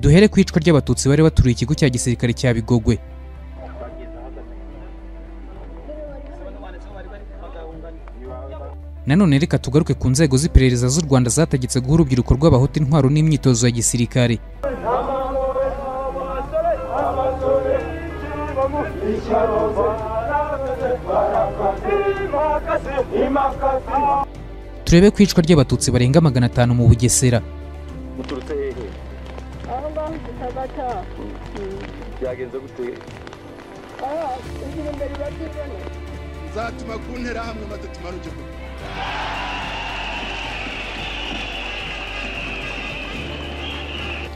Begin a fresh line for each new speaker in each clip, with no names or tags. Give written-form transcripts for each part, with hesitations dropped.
Duhere ku icwa ry'abatutsi bari baturiye ikigo cya gisirikare cya Bigogwe. Nanone reka tugaruke ku nzego z'iperereza z'u Rwanda zategetse guha urubyiruko rw'abahutu intwaro n'imyitozo ya gisirikare. Turebe ku icwa ry'abatutsi barenga 500 mu Bugesera.
Zatuma kuntera hamwe maze tumaruke.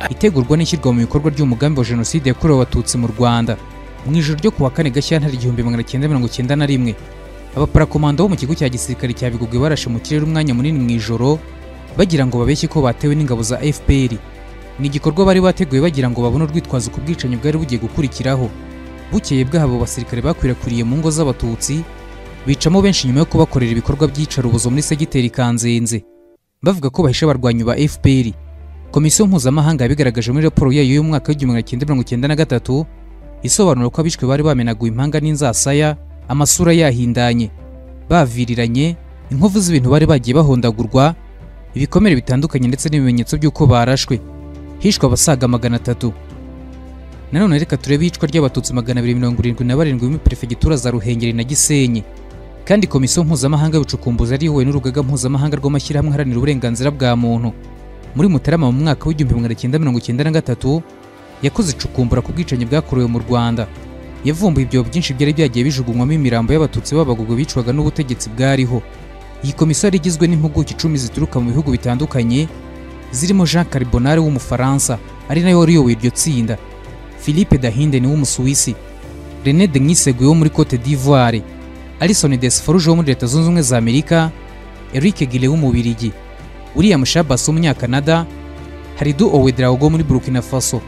Itegurwa n'ishyirwa mu bikorwa ry'umugambi wa jenoside yakorewe abatutsi mu Rwanda. Mu ijoro ryo kuwa 4 Gashyantare 1991, abaparakomando bo mu kigo cya gisirikare cya Bigogwe barashe mu kirere umwanya munini mu ijoro bagira ngo babeshye ko batewe n'ingabo za FPR. Ni igikorwa bari bateguye bagira ngo babone urwitwazo ku bwicanyi bwari bugiye gukurikiraho. Bukeye bw'abo basirikare bakwirakwiriye mu ngo z'abatutsi, bicamo benshi nyuma yo kubakorera ibikorwa by'icarubozo muri segiteri Kanzenze, bavuga ko bahisha abarwanyi ba FPR. Komisiyo mpuzamahanga yabigaragaje muri raporo yayo y'umwaka w'1993 isobanura ko abishwe bari bamenaguye impanga n'inzasaya, amasura yahindanye, baviriranye, inkovu z'ibintu bari bagiye bahondagurwa, ibikomere bitandukanye ndetse n'ibimenyetso by'uko barashwe. Hishwe abasaga 300. Nanone reka turebe icwa ry'abatutsi 277 muri prefegitura za Ruhengeri na Gisenyi. Kandi komisiyo mpuzamahanga y'ubucukumbuzi yarihuye n'urugaga mpuzamahanga rw'amashyirahamwe haranira uburenganzira bwa muntu muri Mutarama mu mwaka w'1993 yakoze icukumbura ku bwicanyi bwakorewe mu Rwanda. Yavumbuye ibyo byinshi byari byagiye bijugunywamo imirambo y'abatutsi b'Abagogwe bicwaga n'ubutegetsi bwariho. Iyi komisiyo yari igizwe n'impuguke 10 zituruka mu bihugu bitandukanye, zirimo Jean Carbonare w'Umufaransa ari nawe wari uyoboye iryo tsinda, Philippe Dahinden w'Umusuwisi, René Denisseguye wo muri Cote d'Ivoire, Alison Desforge wo muri Leta Zunze Ubumwe za Amerika, Eric Gile w'Umubirigi, William Shabas w'Umunyakanada, Haridou Ouedraogo muri Burkina Faso,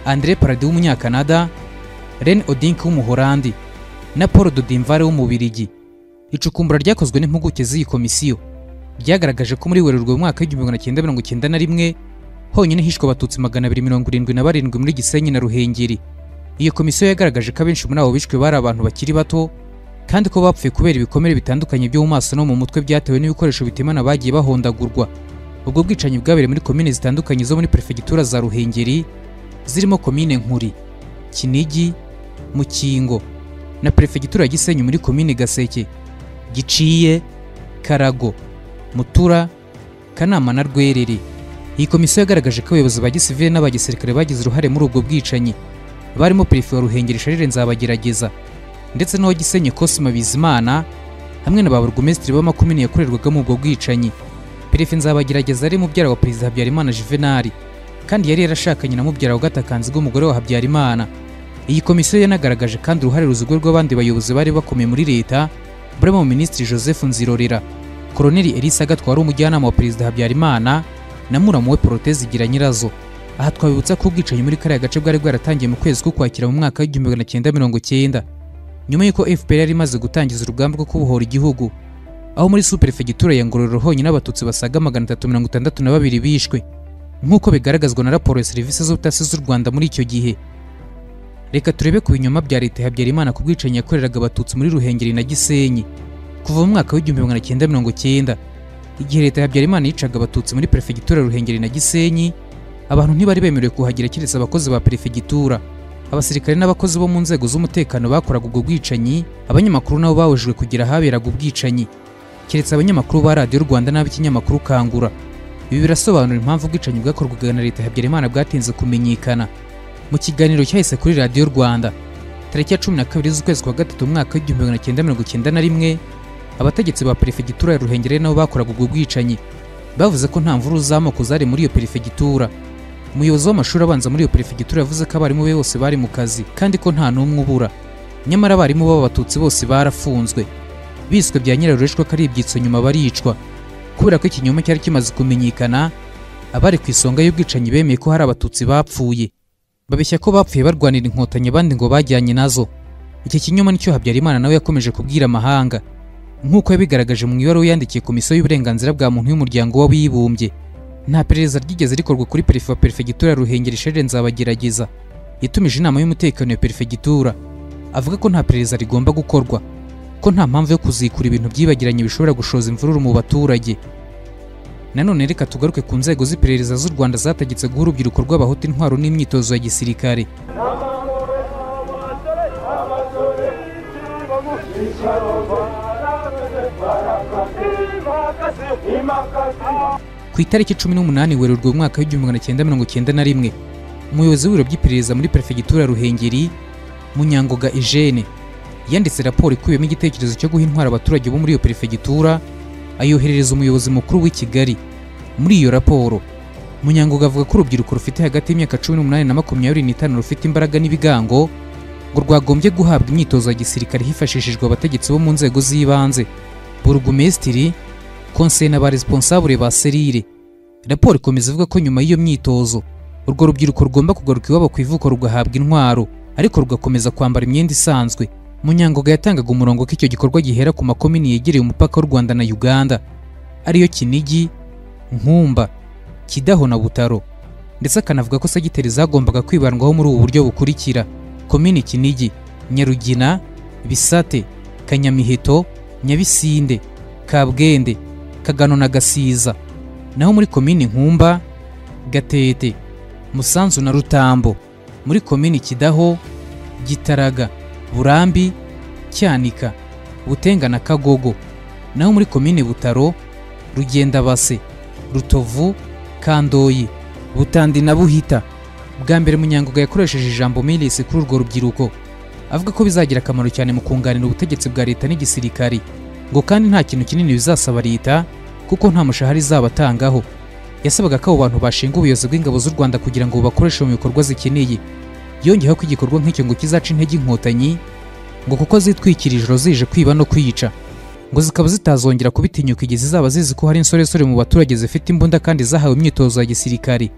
André Paradis w'Umunyakanada, Ren Odink w'Umuholandi na Paul Dodimvare w'Umubirigi. Icukumbura ryakozwe n'impuguke z'iyi komisiyo ryagaragaje ko muri Werurwe mu mwaka w'1991 honyine hishwe abatutsi 277 muri Gisenyi na Ruhengeri. Iyo komisiyo yagaragaje ko abenshi muri abo bishwe bari abantu bakiri bato kandi ko bapfuye kubera ibikomere bitandukanye byo mu maso no mu mutwe byatewe n'ibikoresho bitemana bagiye bahondagurwa. Ubwo bwicanyi bwabereye muri komine zitandukanye zo muri prefegitura za Ruhengeri zirimo komine Nkuri, Kinigi, Mukingo na prefegitura ya Gisenyi muri komine Gaseke, Giciye, Karago, Mutura, Kanama na Rwerere. Iyi komisiyo yagaragaje ko abayobozi ba gisivile n'abagisirikare bagize uruhare muri ubwo bwicanyi barimo Prefe wa Ruhengeri Charles Nzabagerageza ndetse n'uwa Gisenyi Cosima Bizimana hamwe na baburugumesitiri b'amakomine yakorerwagamo ubwo bwicanyi. Prefe Nzabagerageza ari mubyara wa Perezida Habyarimana Juvenal kandi yari yarashakanye na mubyara wa Gatakanzi bw'umugore wa Habyarimana. Iyi komisiyo yanagaragaje kandi uruhare ruzigwa rw'abandi bayobozi bari bakomeye muri leta, barimo Minisitiri Joseph Nzirorera, Koloneli Elisa Gatwa wari umujyanama wa Perezida Habyarimana na muramu we Proteze Gira Nyirazo. Aha twabibutsa ko ubwicanyi muri kariya gace bwari bwaratangiye mu kwezi k'Ukwakira mu mwaka w'1990 nyuma y'uko FPR yari imaze gutangiza urugamba rwo kubohora igihugu, aho muri superefegitura ya Ngororero honyine abatutsi basaga 362 bishwe nk'uko bigaragazwa na raporo ya serivisi z'ubutasi z'u Rwanda muri icyo gihe. Reka turebe ku binyoma bya leta ya Habyarimana ku bwicanyi yakoreraga abatutsi muri Ruhengeri na Gisenyi kuva mu mwaka w'1990. Igihe leta ya Habyarimana yicaga abatutsi muri prefegitura ya Ruhengeri na Gisenyi, abantu ntibari bemerewe kuhagira keretse abakozi ba prefegitura, abasirikare n'abakozi bo mu nzego z'umutekano bakoraga ubwo bwicanyi. Abanyamakuru nabo bawujwe kugira haberaga ubwicanyi keretse abanyamakuru ba Radio Rwanda n'ab'ikinyamakuru Kangura. Ibi birasobanura impamvu ubwicanyi bwakorwaga na leta ya Habyarimana bwatinze kumenyekana. Mu kiganiro cyahise kuri Radio Rwanda tariki ya 12 z'ukwezi kwa gatatu mwaka w'1991, abategetsi ba prefegitura ya Ruhengeri nabo bakoraga ubwo bwicanyi bavuze ko nta mvuru z'amoko zari muri iyo prefegitura. Umuyobozi w'amashuri abanza muri iyo prefegitura yavuze ko abarimu be bose bari mu kazi kandi ko nta n'umwe ubura. Nyamara abarimu b'abatutsi bose barafunzwe, biswe bya nyirarureshwa ko ari ibyitso nyuma baricwa. Kubera ko ikinyoma cyari kimaze kumenyekana, abari ku isonga y'ubwicanyi bemeye ko hari abatutsi bapfuye, babeshya ko bapfuye barwanira inkotanyi abandi ngo bajyanye nazo. Iki kinyoma nicyo Habyarimana nawe yakomeje kubwira amahanga nk'uko yabigaragaje mu ibaruwa yandikiye komisiyo y'uburenganzira bwa muntu y'umuryango w'abibumbye. nta perereza ryigeze rikorwa kuri perefe wa perefegitura ya Ruhengeri Charles Nzabagerageza yatumije inama y'umutekano ya perefegitura avuga ko nta perereza rigomba gukorwa, ko nta mpamvu yo kuzikura ibintu byibagiranye bishobora gushoza imvururu mu baturage. Nanone reka tugaruke ku nzego z'iperereza z'u Rwanda zategetse guha urubyiruko rw'abahutu intwaro n'imyitozo ya gisirikare. Ku itariki 18 Werurwe mu mwaka w'1991, umuyobozi w'ibiro by'iperereza muri perefegitura ya Ruhengeri Munyangoga Eugene yanditse raporo ikubiyemo igitekerezo cyo guha intwaro abaturage bo muri iyo perefegitura ayoherereza umuyobozi mukuru w'i Kigali. Muri iyo raporo Munyangoga avuga ko urubyiruko rufite hagati y'imyaka 18 na 25 rufite imbaraga n'ibigango ngo rwagombye guhabwa imyitozo ya gisirikare hifashishijwe abategetsi bo mu nzego z'ibanze, burugumesitiri, konseye na ba responsable ba serire. Raporo ikomeza ivuga ko nyuma y'iyo myitozo urwo rubyiruko rugomba kugaruka iwabo ku ivuko rugahabwa intwaro, ariko rugakomeza kwambara imyenda isanzwe. Munyangoga yatangaga umurongo ko icyo gikorwa gihera ku makomini yegereye umupaka w'u Rwanda na Uganda ariyo Kinigi, Nkumba, Kidaho na Butaro, ndetse akanavuga ko segiteri zagombaga kwibandwaho muri ubu buryo bukurikira: komini Kinigi, Nyarugina, Bisate, Kanyamiheto, Nyabisinde, Kabwende, Kagano na Gasiza. Naho muri komini Nkumba, Gatete, Musanzu na Rutambo. Muri komini Kidaho, Gitaraga, Burambi, Cyanika, Butenga na Kagogo. Naho muri komini Butaro, Rugendabase, Rutovu, Kandoyi, Butandi na Buhita. Bwa mbere Munyangoga yakoresheje ijambo milisi kuri urwo rubyiruko, avuga ko bizagira akamaro cyane mu kunganira ubutegetsi bwa leta n'igisirikari, ngo kandi nta kintu kinini bizasaba leta kuko nta mushahara izabatangaho. Yasabaga ko abo bantu bashinga ubuyobozi bw'ingabo z'u Rwanda kugira ngo bakoreshe mu bikorwa zikeneye. Yongeyeho ko igikorwa nk'icyo ngo kizaca intege inkotanyi, ngo kuko zitwikira ijoro zije kwiba no kwica, ngo zikaba zitazongera kubitinyuka igihe zizaba zizi ko hari insoresore mu baturage zifite imbunda kandi zahawe imyitozo ya gisirikare.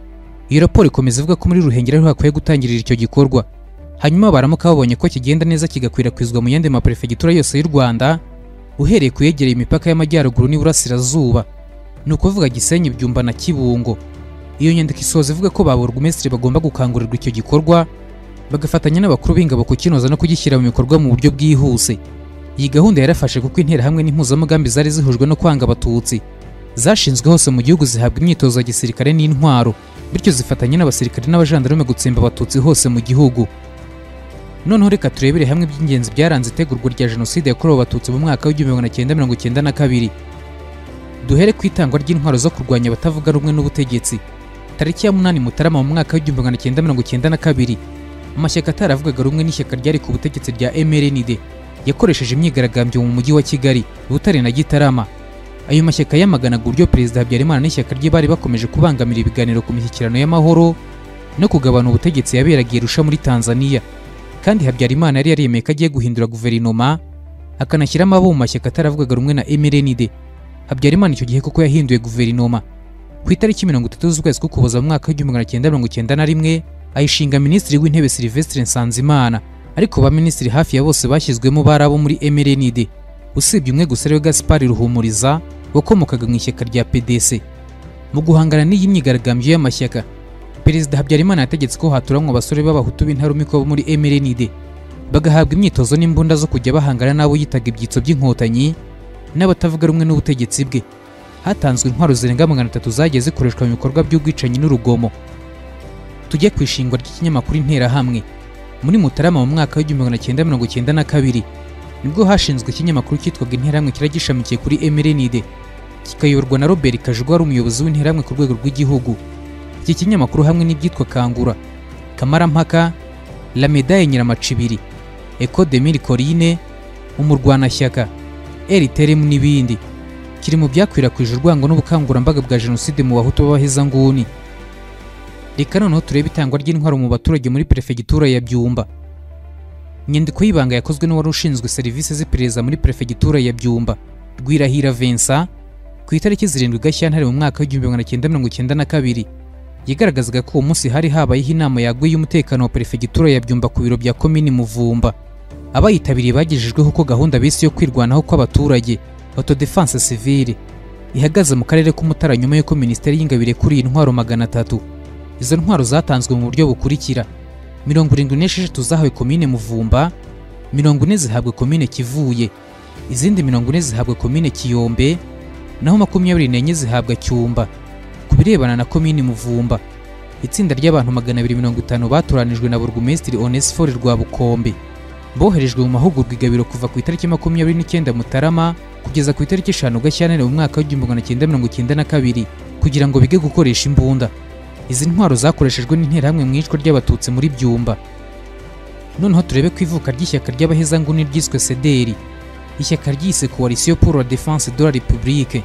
Iyo raporo ikomeza ivuga ko muri Ruhengeri ariho hakwiye gutangirira icyo gikorwa, hanyuma baramuka babonye ko kigenda neza kigakwirakwizwa mu yandi maperefegitura yose y'u Rwanda, uhereye ku yegereye imipaka y'amajyaruguru n'iburasirazuba, ni ukuvuga Gisenyi, Byumba na Kibungo. Iyo nyandiko isoza ivuga ko ba burugumesitiri bagomba gukangurirwa icyo gikorwa, bagafatanya n'abakuru b'ingabo kukinoza no kugishyira mu bikorwa mu buryo bwihuse. Iyi gahunda yarafashe kuko interahamwe n'impuzamugambi zari zihujwe no kwanga abatutsi zashinzwe hose mu gihugu zihabwa imyitozo ya gisirikare n'intwaro, bityo zifatanya n'abasirikare n'abajandarume gutsemba abatutsi hose mu gihugu. Noneho reka turebere hamwe iby'ingenzi byaranze itegurwa rya jenoside yakorewe abatutsi mu mwaka w'1992. Duhere ku itangwa ry'intwaro zo kurwanya abatavuga rumwe n'ubutegetsi. Tariki ya 8 Mutarama mu mwaka w'1992, amashyaka ataravugaga rumwe n'ishyaka ryari ku butegetsi rya MRND yakoresheje imyigaragambyo mu mujyi wa Kigali, Butare na Gitarama. Ayo mashyaka yamaganaga uburyo Perezida Habyarimana n'ishyaka rye bari bakomeje kubangamira ibiganiro ku mishyikirano y'amahoro no kugabana ubutegetsi yaberaga Arusha muri Tanzania, kandi Habyarimana yari yaremeye ko agiye guhindura guverinoma akanashyiramo abo mu mashyaka ataravugaga rumwe na MRND. Habyarimana icyo gihe kuko yahinduye guverinoma ku itariki 30 z'ukwezi k'Ukuboza mu mwaka w'1991, ayishinga Minisitiri w'Intebe Sylvestre Nsanzimana, ariko ba minisitiri hafi ya bose bashyizwemo bari abo muri MRND, usibye umwe gusa ariwe Gaspard Ruhumuriza wakomokaga mu ishyaka rya PDC. Mu guhangana n'iyi myigaragambyo y'amashyaka, Perezida Habyarimana yategetse ko haturanwa abasore b'abahutu b'intarumikwa bo muri MRND bagahabwa imyitozo n'imbunda zo kujya bahangana n'abo yitaga ibyitso by'inkotanyi n'abatavuga rumwe n'ubutegetsi bwe. Hatanzwe intwaro zirenga 300 zagiye zikoreshwa mu bikorwa by'ubwicanyi n'urugomo. Tujye ku ishingwa ry'ikinyamakuru Interahamwe. Muri Mutarama mu mwaka w'1992 nibwo hashinzwe ikinyamakuru cyitwaga Interahamwe kiragishamikiye kuri MRND, kikayoborwa na Robert Kajuga wari umuyobozi w'Interahamwe ku rwego rw'igihugu. Iki kinyamakuru hamwe n'ibyitwa Kangura, Kamarampaka, La Medaille Nyiramacibiri, Eco de Mille Collines, Umurwanashyaka, Eriteremu n'ibindi, kiri mu byakwirakwije urwango n'ubukangurambaga bwa jenoside mu bahutu b'abahezanguni. Reka noneho turebe itangwa ry'intwaro mu baturage muri perefegitura ya Byumba. Inyandiko y'ibanga yakozwe n'uwari ushinzwe serivisi z'iperereza muri perefegitura ya Byumba, Rwirahira Vincent, ku itariki 7 Gashyantare mu mwaka w'1992, yigaragazaga ko uwo munsi hari habayeho inama yaguye y'umutekano wa perefegitura ya Byumba ku biro bya komini Muvumba. Abayitabiriye bagejejweho ko gahunda bise yo kwirwanaho kw'abaturage, autodefense civile, ihagaze mu karere k'Umutara nyuma y'uko Minisiteri y'Ingabire kuri intwaro 300. Izo ntwaro zatanzwe mu buryo bukurikira: 76 zahawe komine Muvumba, 40 zihabwa komine Kivuye, izindi 40 zihabwa komine Kiyombe, naho 24 zihabwa Cyumba. Ku birebana na komine Muvumba, itsinda ry'abantu 250 batoranijwe na Burugumesitiri Onesphore Rwabukombe boherejwe mu mahugurwa igabiro kuva ku itariki 29 Mutarama kugeza ku itariki 5 Gashyantare mu mwaka wa 1992 kugira ngo bige gukoresha imbunda. Izi ntwaro zakoreshejwe n'interahamwe mu icwa ry'abatutsi muri Byumba. Noneho turebe ku ivuka ry'ishyaka ry'abahezanguni ryiswe CDR, ishyaka ryise Coalition pour la Défense de la République.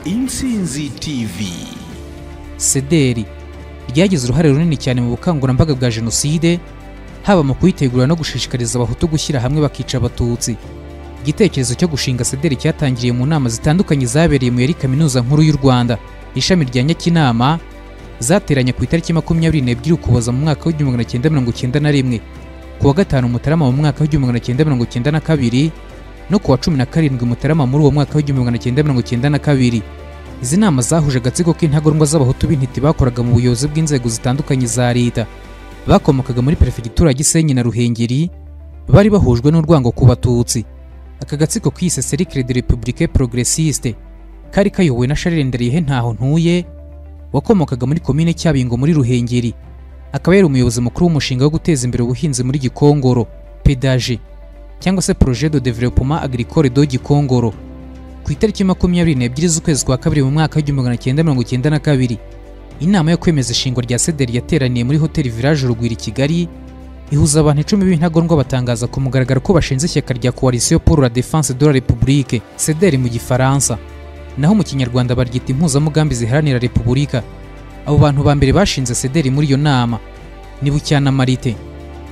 Intsinzi TV.
CDR ryagize uruhare runini cyane mu bukangurambaga bwa Jenoside, haba mu kuyitegura no gushishikariza abahutu gushyira hamwe bakica abatutsi. Igitekerezo cyo gushinga CDR cyatangiriye mu nama zitandukanye zabereye mu yari Kaminuza Nkuru y'u Rwanda, ishami rya Nyakinama, zateranye ku itariki 22 Ukuboza mu mwaka wa 1991, ku wa 5 Mutarama mu mwaka wa 1992 no ku wa 17 Mutarama muri uwo mwaka wa 1992. Izi nama zahuje agatsiko k'intagondwa z'abahutu b'intiti bakoraga mu buyobozi bw'inzego zitandukanye za leta, bakomokaga muri Perefegitura ya Gisenyi na Ruhengeri, bari bahujwe n'urwango ku batutsi. Aka gatsiko kise Cercle de République Progressiste kari kayobowe na Charles Nderihe Ntaho Ntuye wakomokaga muri komine Cyabingo muri Ruhengeri, akaba yari umuyobozi mukuru w'umushinga wo guteza imbere ubuhinzi muri Gikongoro, PDG cyangwa se Projet de Développement Agricole de Gikongoro. Ku itariki 22 z'ukwezi kwa kabiri mu mwaka wa 1992, inama yo kwemeza ishingwa rya CDR yateraniye muri Hotel Village Urugwiro i Kigali, ihuza abantu 10 b'intagondwa batangaza ku mugaragaro ko bashinze ishyaka rya Coalition pour la Défense de la République, CDR mu Gifaransa, naho mu Kinyarwanda baryita impuzamugambi ziharanira Repubulika. Abo bantu ba mbere bashinze CDR muri iyo nama ni Bucyana Marite,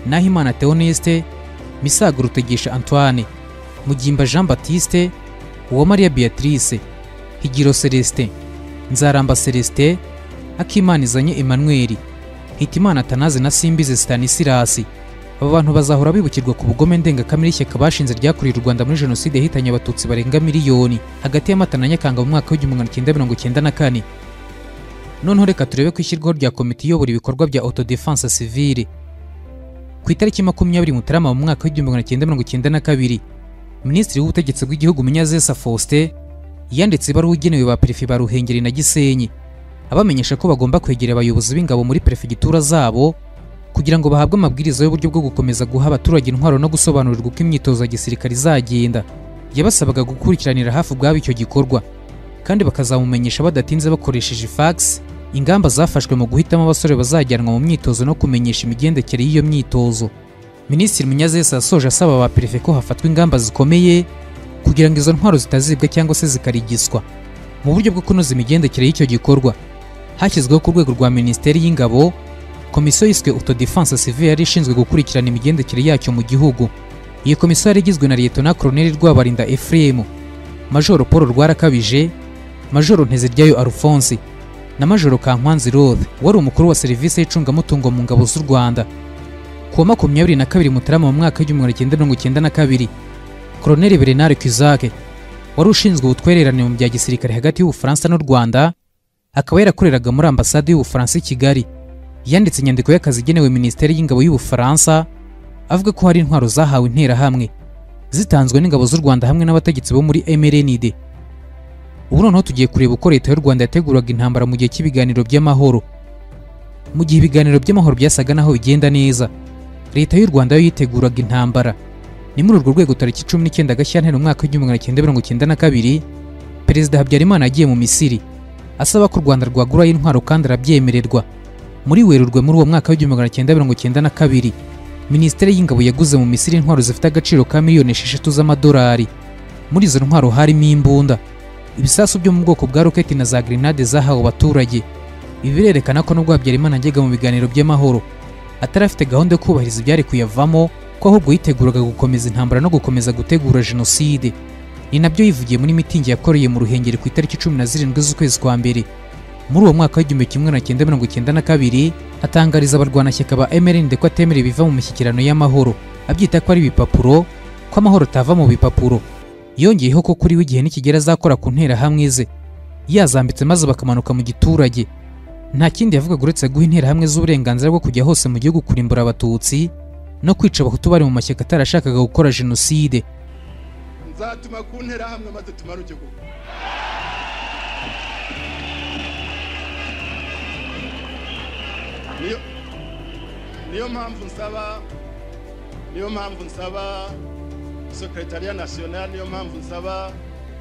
Nahimana Theoneste, Misago Rutegesha Antoine, Mugimba Jean Baptiste, Uwamariya Beatrice, Higiro Celestin, Nzaramba Celestin, Akimanizanye Emmanuel, Hitimana Tanaze na Simbize Stanislas. Aba bantu bazahora bibukirwa ku bugome ndengakamere ishyaka bashinze ryakuriye u Rwanda muri Jenoside yahitanye abatutsi barenga miliyoni hagati y'Amata na Nyakanga mu mwaka wa 1994. Noneho reka turebe ku ishyirwaho rya komite iyobora ibikorwa bya autodefense civile. Ku itariki 20 Mutarama mu mwaka wa 1992, Minisitiri w'Ubutegetsi bw'Igihugu Munyazesa Faustin yanditse ibaruwa igenewe ba Perefe ba Ruhengeri na Gisenyi, abamenyesha ko bagomba kwegera abayobozi b'ingabo muri Perefegitura zabo kugira ngo bahabwe amabwiriza y'uburyo bwo gukomeza guha abaturage intwaro no gusobanurirwa uko imyitozo ya gisirikare izagenda. Yabasabaga gukurikiranira hafi ubwabo icyo gikorwa kandi bakazamumenyesha badatinze bakoresheje fax ingamba zafashwe mu guhitamo abasore bazajyanwa mu myitozo no kumenyesha imigendekere y'iyo myitozo. Minisitiri Munyazesa yasoje asaba aba Perefe ko hafatwa ingamba zikomeye kugira ngo izo ntwaro zitazibwa cyangwa se zikarigiswa. Mu buryo bwo kunoza imigendekere y'icyo gikorwa, hashyizweho ku rwego rwa Minisiteri y'Ingabo komisiyo yiswe Autodefense Civile yari ishinzwe gukurikirana imigendekere yacyo mu gihugu. Iyi komisiyo yari igizwe na Lieutenant Colonel Rwabarinda Ephraim, Major Paul Rwarakabije, Major Nteziryayo Alphonse na Major Kankwanzi Rode wari umukuru wa serivisi y'icungamutungo mu ngabo z'u Rwanda. Ku wa 22 Mutarama mu mwaka wa 1992, Colonel Bernard Kizake wari ushinzwe ubutwererane mu bya gisirikare hagati y'Ubufaransa n'u Rwanda, akaba yarakoreraga muri ambasade y'Ubufaransa i Kigali, yanditse inyandiko y'akazi igenewe Minisiteri y'Ingabo y'Ubufaransa avuga ko hari intwaro zahawe interahamwe zitanzwe n'ingabo z'u Rwanda hamwe n'abategetsi bo muri MRND. Ubu noneho tugiye kureba uko Leta y'u Rwanda yateguraga intambara mu gihe cy'ibiganiro by'amahoro. Mu gihe ibiganiro by'amahoro byasaga naho bigenda neza, Leta y'u Rwanda yo yiteguraga intambara. Ni muri urwo rwego tariki 19 Gashyantare mu mwaka wa 1992, Perezida Habyarimana yagiye mu Misiri asaba ko u Rwanda rwagurayo intwaro kandi arabyemererwa. Muri Werurwe muri uwo mwaka wa 1992, Minisiteri y'Ingabo yaguze mu Misiri intwaro zifite agaciro ka miliyoni 6 z'amadolari. Muri izo ntwaro harimo imbunda, ibisasu byo mu bwoko bwa roketi na za grenade zahawe abaturage. Ibi birerekana ko nubwo Habyarimana ajyaga mu biganiro by'amahoro atarafite gahunda yo kubahiriza ibyari kuyavamo, ko ahubwo yiteguraga gukomeza intambara no gukomeza gutegura jenoside. Ni nabyo yivugiye muri mitingi yakoreye mu Ruhengeri ku itariki 17 z'ukwezi kwa mbere. Muri uwo mwaka w'1992 atangariza abarwanashyaka ba MRND ko atemera ibiva mu mishyikirano y'amahoro, abyita ko ari ibipapuro, ko amahoro atava mu bipapuro. Yongeyeho ko kuri we igihe nikigera azakora ku nterahamwe ze yazambitse maze bakamanuka mu giturage. Nta kindi yavugaga uretse guha interahamwe z'uburenganzira bwo kujya hose mu gihugu kurimbura abatutsi no kwica abahutu bari mu mashyaka atarashakaga gukora jenoside.
Nzatuma ku nterahamwe maze tumanuke go. Niyo mpamvu nsaba Secretariat National, niyo mpamvu nsaba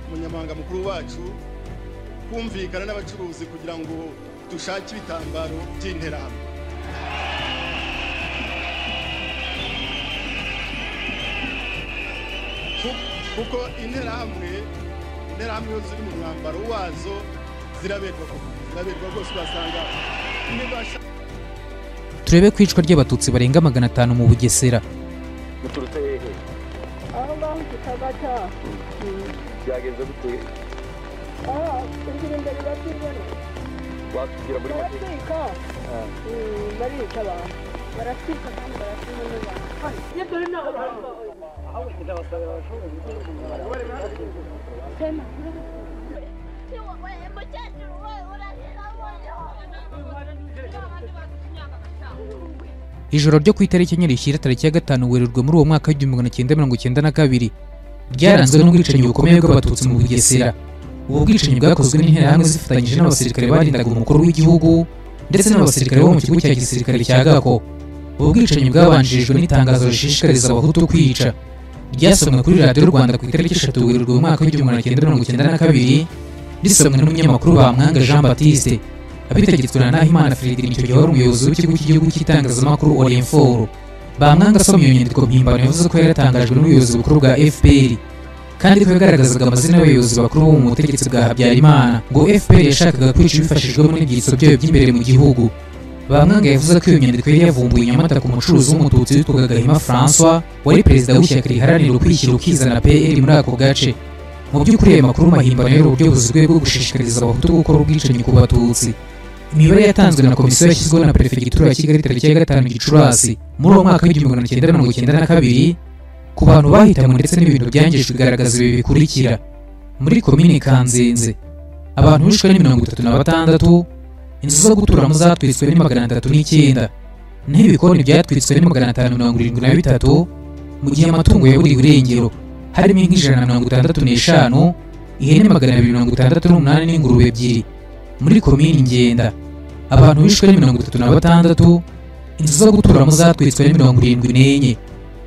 umunyamabanga mukuru wacu kumvikana n'abacuruzi kugira ngo dushake ibitambaro by'interahamwe. Kuko interahamwe yo ziri mu mwambaro wazo ziraberwa rwose, basanga nibasha.
Turebe kwicwa ry'abatutsi barenga 500 mu Bugesera.
Muturutse hehe?
Aho ngaho kitagata.
Byageze gute?
Ingira imbere batibona.
Watubwira muri make?
Barica abantu. Barasika kandi barasima n'abantu. Yego no. Aho ndabasaba abashoboye. Sema.
Ijoro ryo ku itariki enye rishyira tariki ya 5 Werurwe muri uwo mwaka w'1992 ryaranzwe n'ubwicanyi bukomeye bw'abatutsi mu Bugesera. Ubu bwicanyi bwakozwe n'interahamwe zifatanyije n'abasirikare barindaga umukuru w'igihugu ndetse n'abasirikare bo mu kigo cya gisirikare cya Gako. Ubu bwicanyi bwabanjirijwe n'itangazo rishishikariza abahutu kwica, ryasomwe kuri Radio Rwanda ku itariki 3 Werurwe mu mwaka w'1992, risomwe n'umunyamakuru Bamwanga Jean Baptiste, abitegetswe na Nahimana Freddy nicyo gihe wari umuyobozi w'ikigo cy'igihugu cy'itangazamakuru Orinfor. Bamwanga asomye iyo nyandiko mpimbano yavuze ko yaratangajwe n'ubuyobozi bukuru bwa FPR, kandi ko yagaragazaga amazina y'abayobozi bakuru bo mu butegetsi bwa Habyarimana, ngo FPR yashakaga kwica bifashijwemo n'ibyitso byayo by'imbere mu gihugu. Bamwanga yavuze ko iyo nyandiko yari yavumbuye Nyamata ku mucuruzi w'umututsi witwaga Gahima François, wari perezida w'ishyaka riharanira ukwishyira ukizana PL muri ako gace. Mu by'ukuri aya makuru mahimbano yari uburyo buziguye bwo gushishikariza abahutu gukora ubwicanyi ku batutsi. Imibare yatanzwe na komisiyo yashyizweho na Perefegitura ya Kigali tariki ya 5 Gicurasi muri uwo mwaka w'1992 ku bantu bahitanwe ndetse n'ibintu byangijwe igaragaza ibi bikurikira. Muri komini Kanzenze abantu bishwe ni 36, inzu zo guturamo zatwitswe ni 309, naho ibikoni byatwitswe ni 573, mu gihe amatungo yaburiwe irengero harimo inka 165, ihene 268 n'ingurube 2. Muri komini Ngenda abantu bishwe ni 36, inzu zo guturamo zatwitswe ni 74,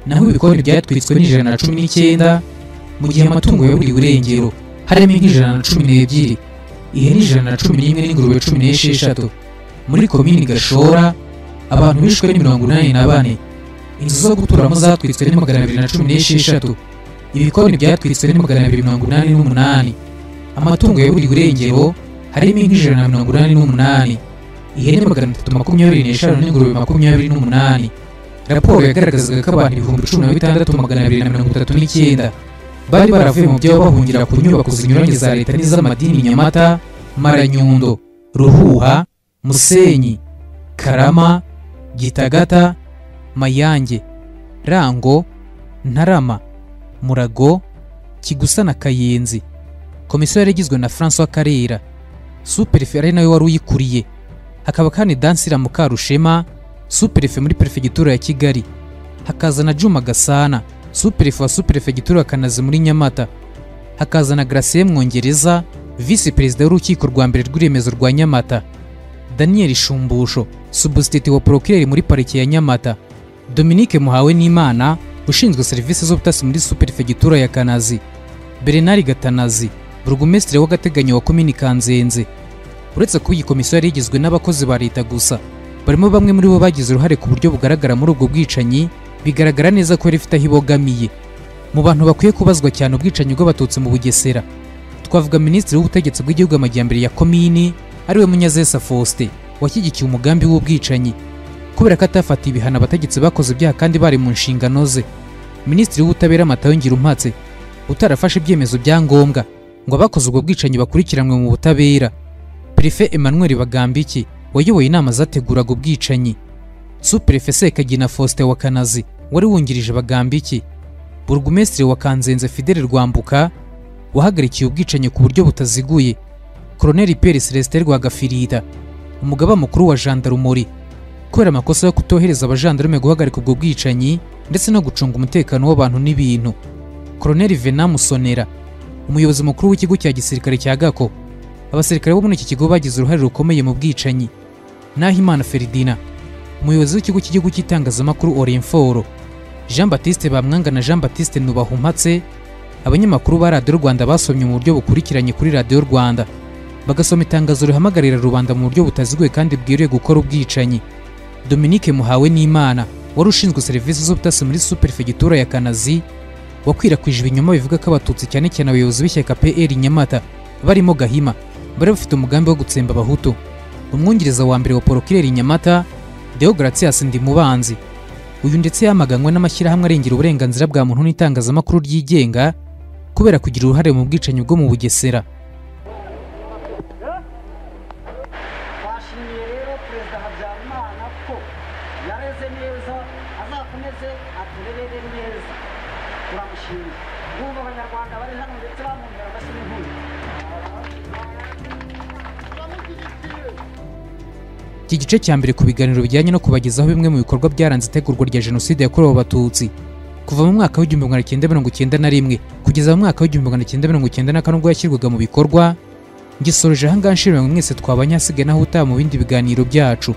naho ibikoni byatwitswe ni 119, mu gihe amatungo yaburiwe irengero harimo inka 112, ihene 111 n'ingurube 16. Muri komini Gashora abantu bishwe ni 84, inzu zo guturamo zatwitswe ni 216, ibikoni byatwitswe ni 288, amatungo yaburiwe irengero harimo inka 188, ihene 325 n'ingurube 28. Raporo yagaragazaga ko abantu 16,239 bari baravuye mu byabo bahungira ku nyubako zinyuranye za leta n'iz'amadini Nyamata, Maranyundo, Ruhuha, Musenyi, Karama, Gitagata, Mayange, Rango, Ntarama, Murago, Kigusa na Kayenzi. Komisiyo yari igizwe na François Karera, Superefe ari nawe wari uyikuriye, hakaba kandi Dansira Mukarushema, Superefe muri Perefegitura ya Kigali, hakaza na Juma Gasana, Superefe wa Superefegitura ya Kanazi muri Nyamata, hakaza na Gracien Mwongereza, Vice Perezida w'urukiko rwa mbere rw'iremezo rwa Nyamata, Daniel Shumbusho, Substitute wa Procureur muri Parike ya Nyamata, Dominique Muhawe n'Imana, ushinzwe serivisi z'ubutasi muri Superefegitura ya Kanazi, Bernard Gatanazi, Burugumesitiri w'agateganyo wa komini Kanzenze. Uretse ko iyi komisiyo yari igizwe n'abakozi ba leta gusa, barimo bamwe muri bo bagize uruhare ku buryo bugaragara muri ubwo bwicanyi, bigaragara neza ko yari ifite aho ibogamiye. Mu bantu bakwiye kubazwa cyane ubwicanyi bw'abatutsi mu Bugesera twavuga Minisitiri w'Ubutegetsi bw'Igihugu Amajyambere ya Komini ariwe Munyazesa Faustin washyigikiye umugambi w'ubwicanyi kubera ko atafatiye ibihano abategetsi bakoze ibyaha kandi bari mu nshingano ze. Minisitiri w'Ubutabera Matayo Ngirumpatse utarafashe ibyemezo bya ngombwa ngo abakoze ubwo bwicanyi bakurikiranwe mu butabera. Prefet Emmanuel Bagambiki wayoboye inama zateguraga ubwicanyi. Sous-Prefet Sekagina Faustin wa Kanazi wari wungirije Bagambiki. Burugumesitiri wa Kanzenze Fidele Rwambuka wahagarikiye ubwicanyi ku buryo butaziguye. Colonel Pierre Celestin Rwagafirita umugaba mukuru wa Gendarmerie kubera amakosa yo kutohereza abajandarume guhagarika ubwo bwicanyi ndetse no gucunga umutekano w'abantu n'ibintu. Colonel Venant Musonera umuyobozi mukuru w'ikigo cya gisirikare cya Gako. Abasirikare bo muri iki kigo bagize uruhare rukomeye mu bwicanyi. Nahimana Ferdinand umuyobozi w'ikigo cy'igihugu cy'itangazamakuru Orinforo. Jean Baptiste Bamwanga na Jean Baptiste Nubahumatse abanyamakuru ba Radio Rwanda basomye mu buryo bukurikiranye kuri Radio Rwanda bagasoma itangazo rihamagarira rubanda mu buryo butaziguye kandi bwiriye gukora ubwicanyi. Dominique Muhawe n'Imana wari ushinzwe serivisi z'ubutasi muri Superfegitura ya Kanazi wakwirakwije ibinyoma bivuga ko abatutsi cyane cyane abayobozi b'ishyaka PL Nyamata barimo Gahima bari bafite umugambi wo gutsemba abahutu. Umwungiriza wa mbere wa Procureur Nyamata Deogratias Ndimubanzi uyu ndetse yamaganywe n'amashyirahamwe arengera uburenganzira bwa muntu n'itangazamakuru ryigenga kubera kugira uruhare mu bwicanyi bwo mu Bugesera.
Twashimiye rero Perezida Habyarimana ko yareze neza azakomeze aturerere neza, turamushimiye. Bumva abanyarwanda bari hano ndetse bamwumvira amashyi n'inkuru.
Iki gice cya mbere ku biganiro bijyanye no kubagezaho bimwe mu bikorwa byaranze itegurwa rya Jenoside yakorewe Abatutsi kuva mu mwaka w'1991 kugeza mu mwaka w'1994 ubwo yashyirwaga mu bikorwa. Ngisoreje aha ngaha nshimira mwese twabanye hasigaye naho utaha mu bindi biganiro byacu.